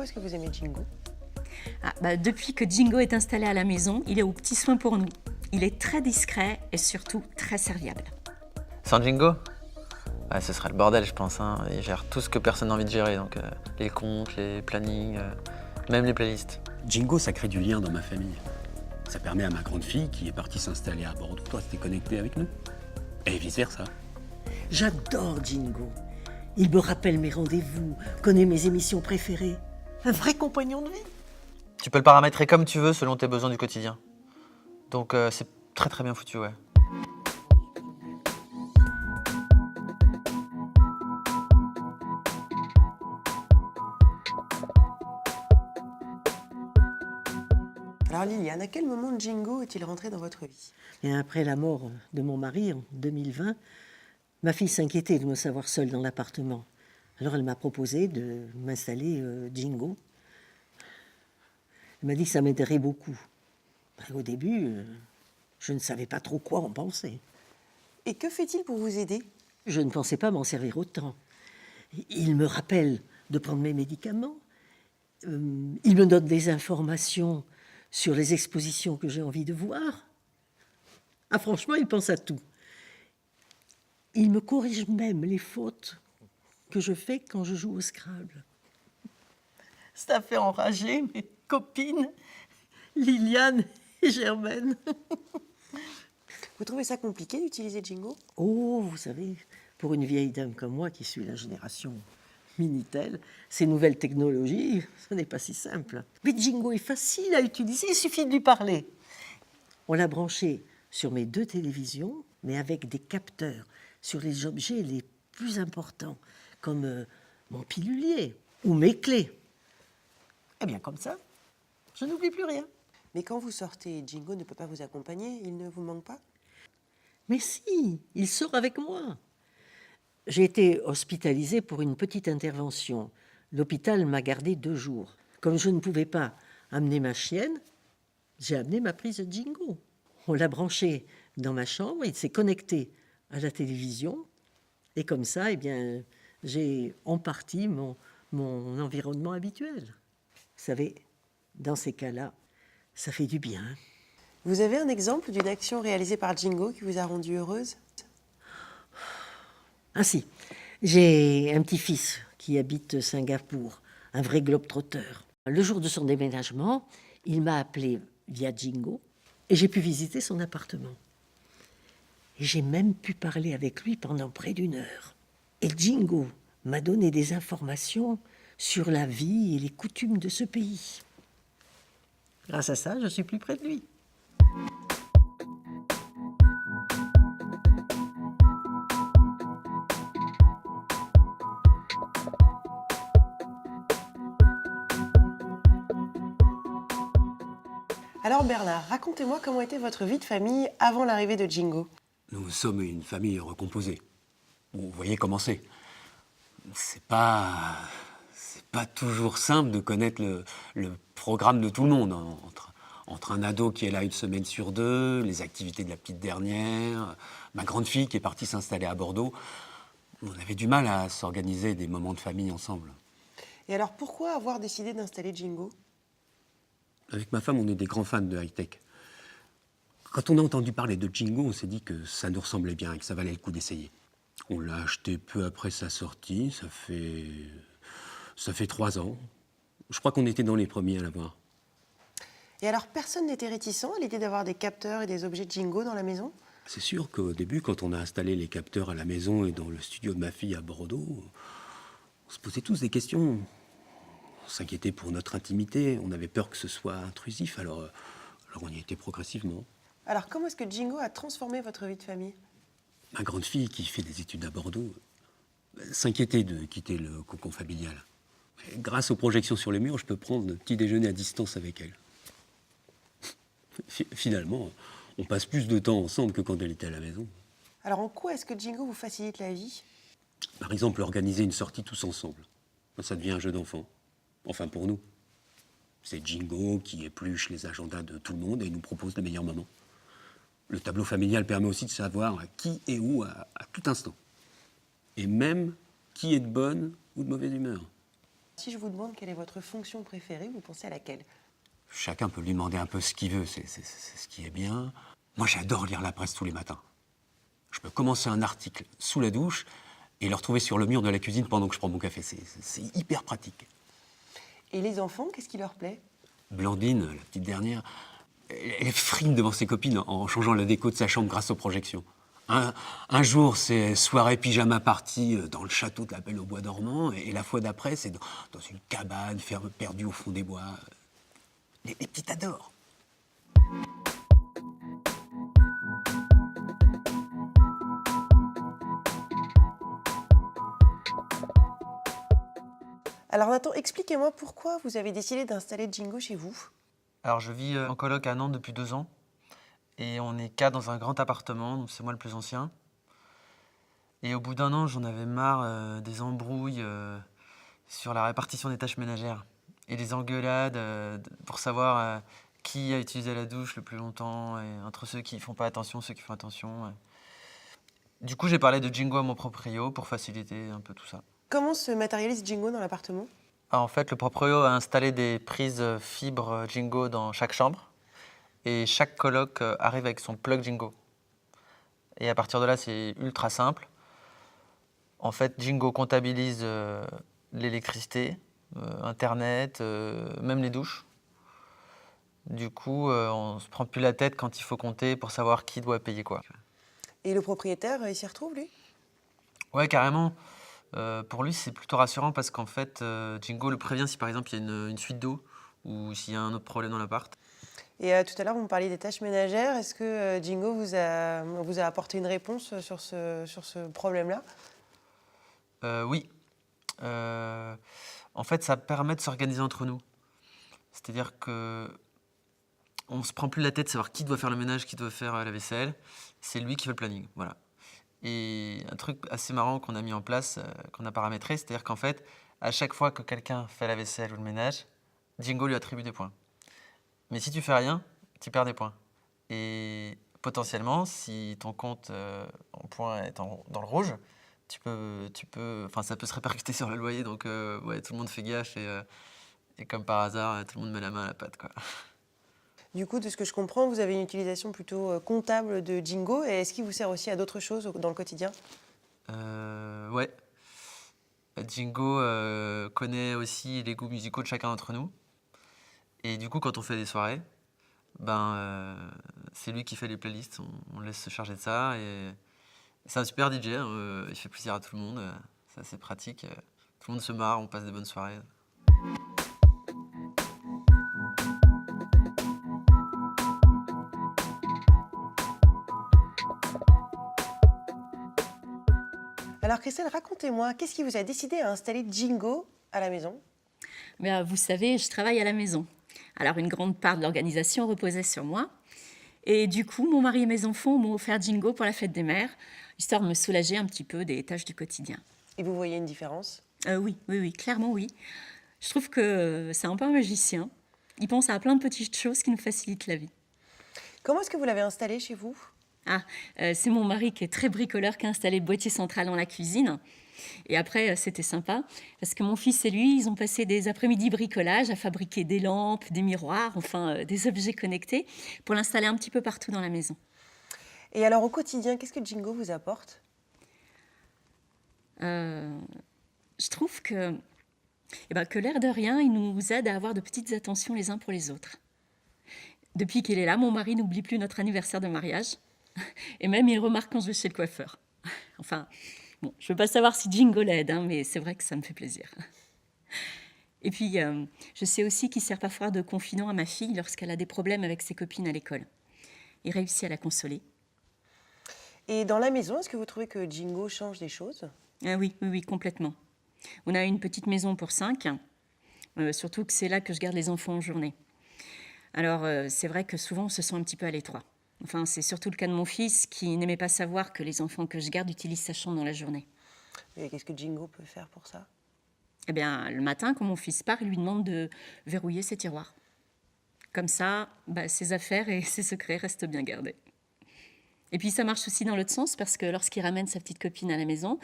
pourquoi est-ce que vous aimez Jingo? Depuis que Jingo est installé à la maison, il est aux petits soins pour nous. Il est très discret et surtout très serviable. Sans Jingo, ce serait le bordel, je pense. Hein. Il gère tout ce que personne n'a envie de gérer, donc les comptes, les plannings, même les playlists. Jingo, ça crée du lien dans ma famille. Ça permet à ma grande fille, qui est partie s'installer à Bordeaux, de rester connectée avec nous. Et vice-versa. J'adore Jingo. Il me rappelle mes rendez-vous, connaît mes émissions préférées. Un vrai compagnon de vie. Tu peux le paramétrer comme tu veux selon tes besoins du quotidien. Donc c'est très très bien foutu, ouais. Alors Liliane, à quel moment Jingo est-il rentré dans votre vie? Et après la mort de mon mari en 2020, ma fille s'inquiétait de me savoir seule dans l'appartement. Alors elle m'a proposé de m'installer Jingo. Elle m'a dit que ça m'aiderait beaucoup. Au début, je ne savais pas trop quoi en penser. Et que fait-il pour vous aider? Je ne pensais pas m'en servir autant. Il me rappelle de prendre mes médicaments. Il me donne des informations sur les expositions que j'ai envie de voir. Ah, franchement, il pense à tout. Il me corrige même les fautes que je fais quand je joue au Scrabble. Ça fait enrager mes copines, Liliane et Germaine. Vous trouvez ça compliqué d'utiliser Jingo? Oh, vous savez, pour une vieille dame comme moi qui suit la génération Minitel, ces nouvelles technologies, ce n'est pas si simple. Mais Jingo est facile à utiliser, il suffit de lui parler. On l'a branché sur mes 2 télévisions, mais avec des capteurs sur les objets les plus importants, comme mon pilulier ou mes clés. Eh bien, comme ça, je n'oublie plus rien. Mais quand vous sortez, Jingo ne peut pas vous accompagner, il ne vous manque pas? Mais si, il sort avec moi. J'ai été hospitalisée pour une petite intervention. L'hôpital m'a gardée 2 jours. Comme je ne pouvais pas amener ma chienne, j'ai amené ma prise Jingo. On l'a branché dans ma chambre, il s'est connecté à la télévision. Et comme ça, eh bien, j'ai en partie mon environnement habituel. Vous savez, dans ces cas-là, ça fait du bien. Vous avez un exemple d'une action réalisée par Jingo qui vous a rendue heureuse? Ah si, j'ai un petit-fils qui habite Singapour, un vrai globe-trotter. Le jour de son déménagement, il m'a appelé via Jingo et j'ai pu visiter son appartement. Et j'ai même pu parler avec lui pendant près d'1 heure. Et Jingo m'a donné des informations sur la vie et les coutumes de ce pays. Grâce à ça, je suis plus près de lui. Alors Bernard, racontez-moi comment était votre vie de famille avant l'arrivée de Jingo. Nous sommes une famille recomposée. Vous voyez comment c'est. C'est pas toujours simple de connaître le programme de tout le monde. Hein, entre un ado qui est là 1 semaine sur 2, les activités de la petite dernière, ma grande fille qui est partie s'installer à Bordeaux. On avait du mal à s'organiser des moments de famille ensemble. Et alors pourquoi avoir décidé d'installer Jingo? Avec ma femme, on est des grands fans de high-tech. Quand on a entendu parler de Jingo, on s'est dit que ça nous ressemblait bien et que ça valait le coup d'essayer. On l'a acheté peu après sa sortie, ça fait 3 ans. Je crois qu'on était dans les premiers à l'avoir. Et alors personne n'était réticent à l'idée d'avoir des capteurs et des objets Jingo dans la maison? C'est sûr qu'au début, quand on a installé les capteurs à la maison et dans le studio de ma fille à Bordeaux, on se posait tous des questions. On s'inquiétait pour notre intimité, on avait peur que ce soit intrusif, alors on y était progressivement. Alors comment est-ce que Jingo a transformé votre vie de famille? Ma grande fille, qui fait des études à Bordeaux, s'inquiétait de quitter le cocon familial. Et grâce aux projections sur les murs, je peux prendre le petit déjeuner à distance avec elle. Finalement, on passe plus de temps ensemble que quand elle était à la maison. Alors en quoi est-ce que Jingo vous facilite la vie? Par exemple, organiser une sortie tous ensemble. Ça devient un jeu d'enfant. Enfin, pour nous. C'est Jingo qui épluche les agendas de tout le monde et nous propose le meilleur moment. Le tableau familial permet aussi de savoir qui est où à tout instant. Et même qui est de bonne ou de mauvaise humeur. Si je vous demande quelle est votre fonction préférée, vous pensez à laquelle? Chacun peut lui demander un peu ce qu'il veut, c'est ce qui est bien. Moi, j'adore lire la presse tous les matins. Je peux commencer un article sous la douche et le retrouver sur le mur de la cuisine pendant que je prends mon café. C'est hyper pratique. Et les enfants, qu'est-ce qui leur plaît? Blandine, la petite dernière, elle frime devant ses copines en changeant la déco de sa chambre grâce aux projections. Un jour, c'est soirée pyjama party dans le château de la Belle au Bois dormant, et la fois d'après, c'est dans une cabane ferme perdue au fond des bois. Les petites adorent. Alors Nathan, expliquez-moi pourquoi vous avez décidé d'installer Jingo chez vous. Alors, je vis en coloc à Nantes depuis 2 ans. Et on est 4 dans un grand appartement, donc c'est moi le plus ancien. Et au bout d'1 an, j'en avais marre des embrouilles sur la répartition des tâches ménagères. Et des engueulades pour savoir qui a utilisé la douche le plus longtemps, et entre ceux qui font pas attention, ceux qui font attention. Du coup, j'ai parlé de Jingo à mon proprio pour faciliter un peu tout ça. Comment se matérialise Jingo dans l'appartement? En fait, le proprio a installé des prises fibres Jingo dans chaque chambre. Et chaque coloc arrive avec son plug Jingo. Et à partir de là, c'est ultra simple. En fait, Jingo comptabilise l'électricité, Internet, même les douches. Du coup, on ne se prend plus la tête quand il faut compter pour savoir qui doit payer quoi. Et le propriétaire, il s'y retrouve, lui? Ouais, carrément. Pour lui, c'est plutôt rassurant parce qu'en fait, Jingo le prévient si par exemple il y a une fuite d'eau ou s'il y a un autre problème dans l'appart. Et tout à l'heure, vous me parliez des tâches ménagères. Est-ce que Jingo vous a apporté une réponse sur ce problème-là? Oui. En fait, ça permet de s'organiser entre nous. C'est-à-dire que on se prend plus la tête de savoir qui doit faire le ménage, qui doit faire la vaisselle. C'est lui qui fait le planning, voilà. Et un truc assez marrant qu'on a mis en place, qu'on a paramétré, c'est-à-dire qu'en fait, à chaque fois que quelqu'un fait la vaisselle ou le ménage, Jingo lui attribue des points. Mais si tu fais rien, tu perds des points. Et potentiellement, si ton compte en points est dans le rouge, ça peut se répercuter sur le loyer. Donc, ouais, tout le monde fait gaffe et comme par hasard, tout le monde met la main à la pâte, quoi. Du coup, de ce que je comprends, vous avez une utilisation plutôt comptable de Jingo. Et est-ce qu'il vous sert aussi à d'autres choses dans le quotidien? Ouais. Jingo connaît aussi les goûts musicaux de chacun d'entre nous. Et du coup, quand on fait des soirées, c'est lui qui fait les playlists. On laisse se charger de ça. Et c'est un super DJ. Il fait plaisir à tout le monde. C'est assez pratique. Tout le monde se marre, on passe des bonnes soirées. Alors Christelle, racontez-moi, qu'est-ce qui vous a décidé à installer Jingo à la maison? Vous savez, je travaille à la maison. Alors, une grande part de l'organisation reposait sur moi. Et du coup, mon mari et mes enfants m'ont offert Jingo pour la fête des mères, histoire de me soulager un petit peu des tâches du quotidien. Et vous voyez une différence? Oui, clairement oui. Je trouve que c'est un peu un magicien. Il pense à plein de petites choses qui nous facilitent la vie. Comment est-ce que vous l'avez installé chez vous? C'est mon mari qui est très bricoleur qui a installé le boîtier central dans la cuisine. Et après, c'était sympa, parce que mon fils et lui, ils ont passé des après-midi bricolage à fabriquer des lampes, des miroirs, des objets connectés, pour l'installer un petit peu partout dans la maison. Et alors, au quotidien, qu'est-ce que Jingo vous apporte? Je trouve que l'air de rien, il nous aide à avoir de petites attentions les uns pour les autres. Depuis qu'il est là, mon mari n'oublie plus notre anniversaire de mariage. Et même, il remarque quand je vais chez le coiffeur. Bon, je ne veux pas savoir si Jingo l'aide, mais c'est vrai que ça me fait plaisir. Et puis, je sais aussi qu'il sert parfois de confident à ma fille lorsqu'elle a des problèmes avec ses copines à l'école. Il réussit à la consoler. Et dans la maison, est-ce que vous trouvez que Jingo change des choses? Oui, complètement. On a une petite maison pour 5, surtout que c'est là que je garde les enfants en journée. Alors, c'est vrai que souvent, on se sent un petit peu à l'étroit. C'est surtout le cas de mon fils qui n'aimait pas savoir que les enfants que je garde utilisent sa chambre dans la journée. Et qu'est-ce que Jingo peut faire pour ça? Eh bien, le matin, quand mon fils part, il lui demande de verrouiller ses tiroirs. Comme ça, ses affaires et ses secrets restent bien gardés. Et puis, ça marche aussi dans l'autre sens, parce que lorsqu'il ramène sa petite copine à la maison,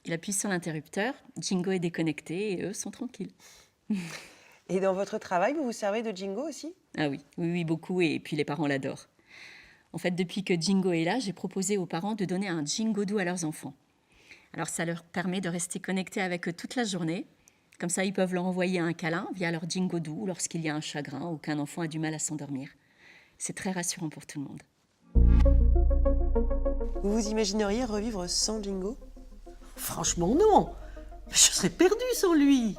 Il appuie sur l'interrupteur, Jingo est déconnecté et eux sont tranquilles. Et dans votre travail, vous vous servez de Jingo aussi? Ah oui, oui, oui, beaucoup, et puis les parents l'adorent. En fait, depuis que Jingo est là, j'ai proposé aux parents de donner un Jingodoo à leurs enfants. Alors ça leur permet de rester connectés avec eux toute la journée. Comme ça, ils peuvent leur envoyer un câlin via leur Jingodoo lorsqu'il y a un chagrin ou qu'un enfant a du mal à s'endormir. C'est très rassurant pour tout le monde. Vous vous imagineriez revivre sans Jingo? Franchement, non. Je serais perdue sans lui.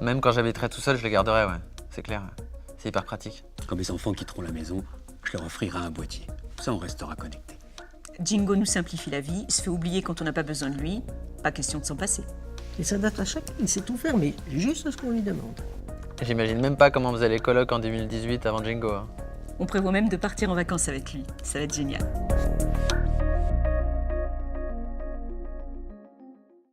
Même quand j'habiterai tout seul, je les garderai, ouais. C'est clair. C'est hyper pratique. Quand mes enfants quitteront la maison, je leur offrirai un boîtier. Ça, on restera connectés. Jingo nous simplifie la vie, il se fait oublier quand on n'a pas besoin de lui. Pas question de s'en passer. Il s'adapte à chacun, il sait tout faire, mais juste à ce qu'on lui demande. J'imagine même pas comment faisaient les colocs en 2018 avant Jingo. Hein. On prévoit même de partir en vacances avec lui. Ça va être génial.